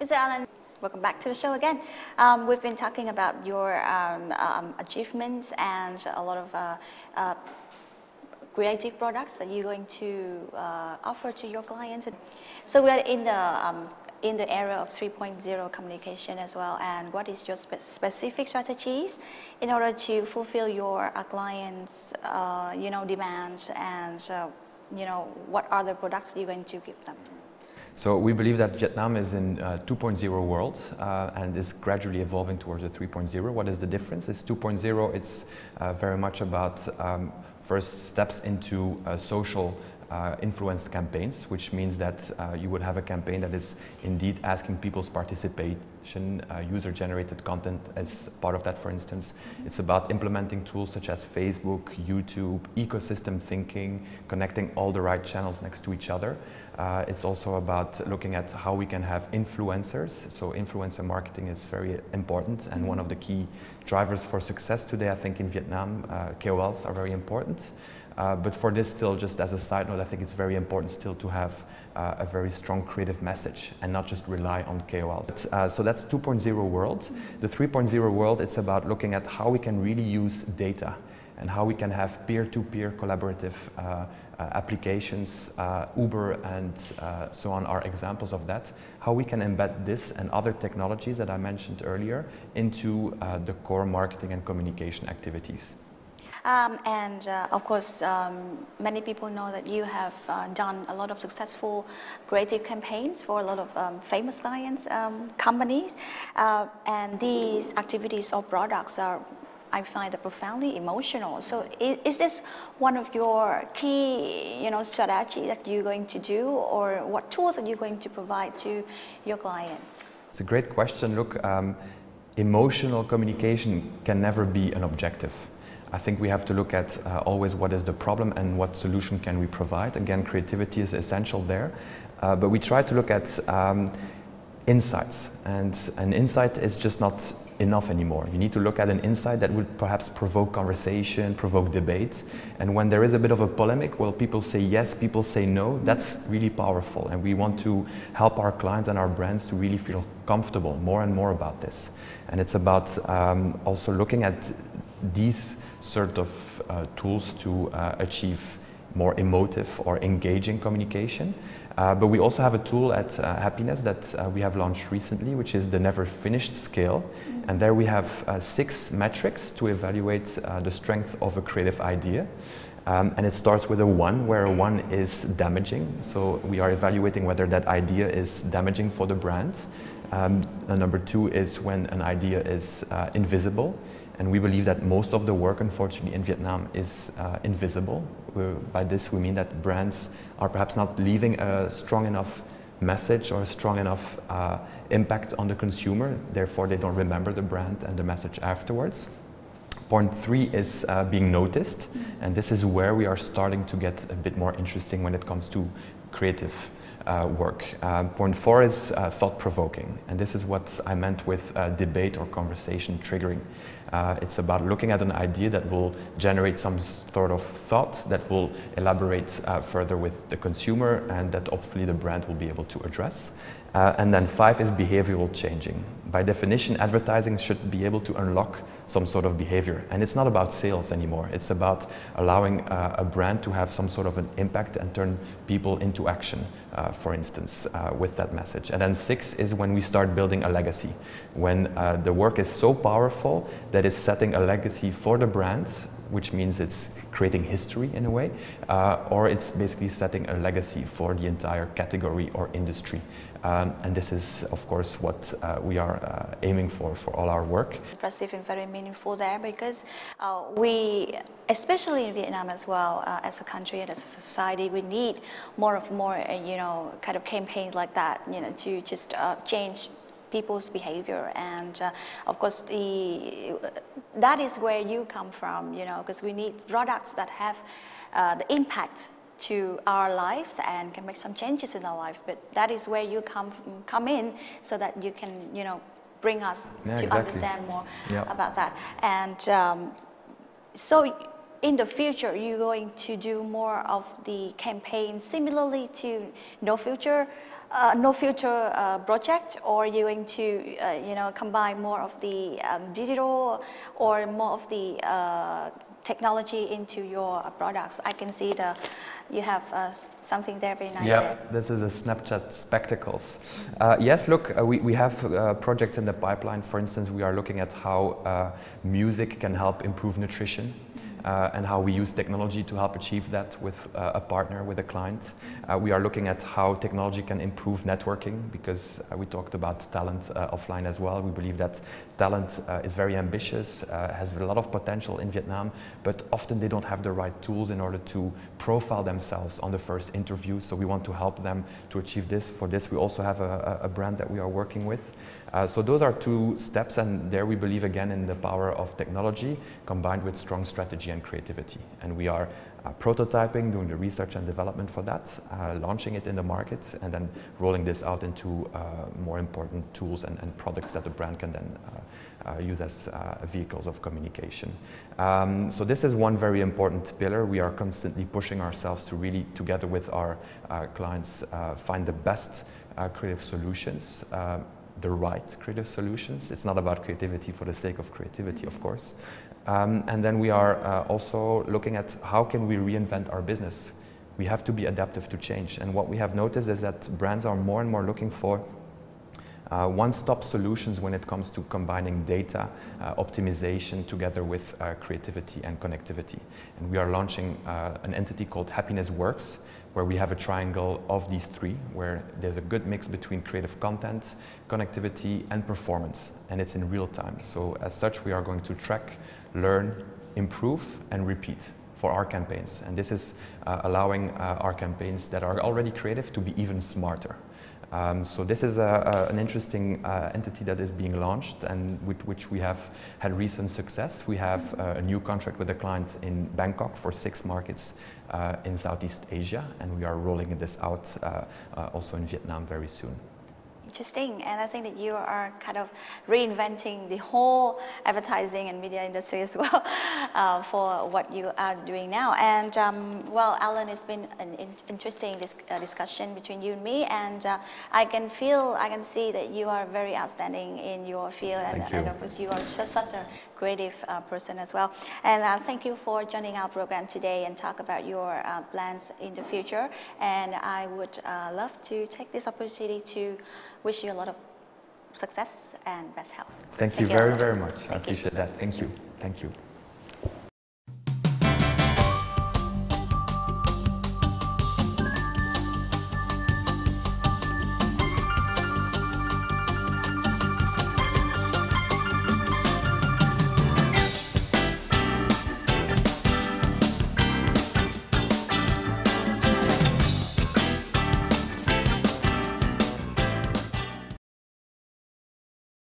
Mr. Alan, welcome back to the show again. We've been talking about your achievements and a lot of creative products that you're going to offer to your clients. So we are in the era of 3.0 communication as well. And what is your specific strategies in order to fulfill your clients' demands, and what are the products you're going to give them? So we believe that Vietnam is in 2.0 world and is gradually evolving towards a 3.0. What is the difference? It's 2.0, it's very much about first steps into social influenced campaigns, which means that you would have a campaign that is indeed asking people's participation, user-generated content as part of that, for instance. It's about implementing tools such as Facebook, YouTube, ecosystem thinking, connecting all the right channels next to each other. It's also about looking at how we can have influencers. So influencer marketing is very important, and one of the key drivers for success today, I think, in Vietnam, KOLs are very important. But for this, still, just as a side note, I think it's very important still to have a very strong creative message and not just rely on KOLs. So that's 2.0 world. The 3.0 world, it's about looking at how we can really use data and how we can have peer-to-peer collaborative applications. Uber and so on are examples of that. How we can embed this and other technologies that I mentioned earlier into the core marketing and communication activities. Of course, many people know that you have done a lot of successful creative campaigns for a lot of famous clients, companies, and these activities or products are, I find, profoundly emotional. So is this one of your key, strategy that you're going to do, or what tools are you going to provide to your clients? It's a great question. Look, emotional communication can never be an objective. I think we have to look at always what is the problem and what solution can we provide. Again, creativity is essential there, but we try to look at insights, and an insight is just not enough anymore. You need to look at an insight that would perhaps provoke conversation, provoke debate, and when there is a bit of a polemic, well, people say yes, people say no, that's really powerful, and we want to help our clients and our brands to really feel comfortable more and more about this. And it's about also looking at these sort of tools to achieve more emotive or engaging communication. But we also have a tool at Happiness that we have launched recently, which is the Never Finished scale. And there we have 6 metrics to evaluate the strength of a creative idea. And it starts with a 1, where a 1 is damaging. So we are evaluating whether that idea is damaging for the brand. Number 2 is when an idea is invisible. And we believe that most of the work, unfortunately, in Vietnam is invisible. By this, we mean that brands are perhaps not leaving a strong enough message or a strong enough impact on the consumer. Therefore, they don't remember the brand and the message afterwards. Point 3 is being noticed. And this is where we are starting to get a bit more interesting when it comes to creative work. Point 4 is thought-provoking. And this is what I meant with debate or conversation triggering. It's about looking at an idea that will generate some sort of thought that will elaborate further with the consumer, and that hopefully the brand will be able to address. And then 5 is behavioral changing. By definition, advertising should be able to unlock some sort of behavior. And it's not about sales anymore. It's about allowing a brand to have some sort of an impact and turn people into action, for instance, with that message. And then 6 is when we start building a legacy. When the work is so powerful that it's setting a legacy for the brand, which means it's creating history in a way, or it's basically setting a legacy for the entire category or industry. And this is, of course, what we are aiming for all our work. Impressive and very meaningful there, because we, especially in Vietnam as well, as a country and as a society, we need more kind of campaigns like that, to just change people's behavior. And of course, that is where you come from, because we need products that have the impact to our lives and can make some changes in our life. But that is where you come in, so that you can, bring us to understand more about that. And so in the future, you're going to do more of the campaign similarly to No Future no future project, or you going to you know, combine more of the digital or more of the technology into your products? I can see you have something there very nice. Yeah, there. this is a Snapchat spectacles. Yes, look, we have projects in the pipeline. For instance, we are looking at how music can help improve nutrition. And how we use technology to help achieve that with a partner, with a client. We are looking at how technology can improve networking, because we talked about talent offline as well. We believe that talent is very ambitious, has a lot of potential in Vietnam, but often they don't have the right tools in order to profile themselves on the first interview. So we want to help them to achieve this. For this, we also have a brand that we are working with. So those are two steps, and there we believe again in the power of technology combined with strong strategy and creativity. And we are prototyping, doing the research and development for that, launching it in the market, and then rolling this out into more important tools and products that the brand can then use as vehicles of communication. So this is one very important pillar. We are constantly pushing ourselves to really, together with our clients, find the best creative solutions. The right creative solutions. It's not about creativity for the sake of creativity, of course. And then we are also looking at how can we reinvent our business. We have to be adaptive to change. And what we have noticed is that brands are more and more looking for one-stop solutions when it comes to combining data, optimization together with creativity and connectivity. And we are launching an entity called Happiness Works, where we have a triangle of these three, where there's a good mix between creative content, connectivity, and performance, and it's in real time. So as such, we are going to track, learn, improve, and repeat for our campaigns. And this is allowing our campaigns that are already creative to be even smarter. So this is an interesting entity that is being launched and with which we have had recent success. We have a new contract with a client in Bangkok for 6 markets in Southeast Asia, and we are rolling this out also in Vietnam very soon. Interesting, and I think that you are kind of reinventing the whole advertising and media industry as well for what you are doing now. And well, Alan, it's been an interesting discussion between you and me, and I can see that you are very outstanding in your field, and of course you are just such a creative person as well. And thank you for joining our program today and talk about your plans in the future. And I would love to take this opportunity to wish you a lot of success and best health. Thank you very, very much. I appreciate that. Thank you. Thank you.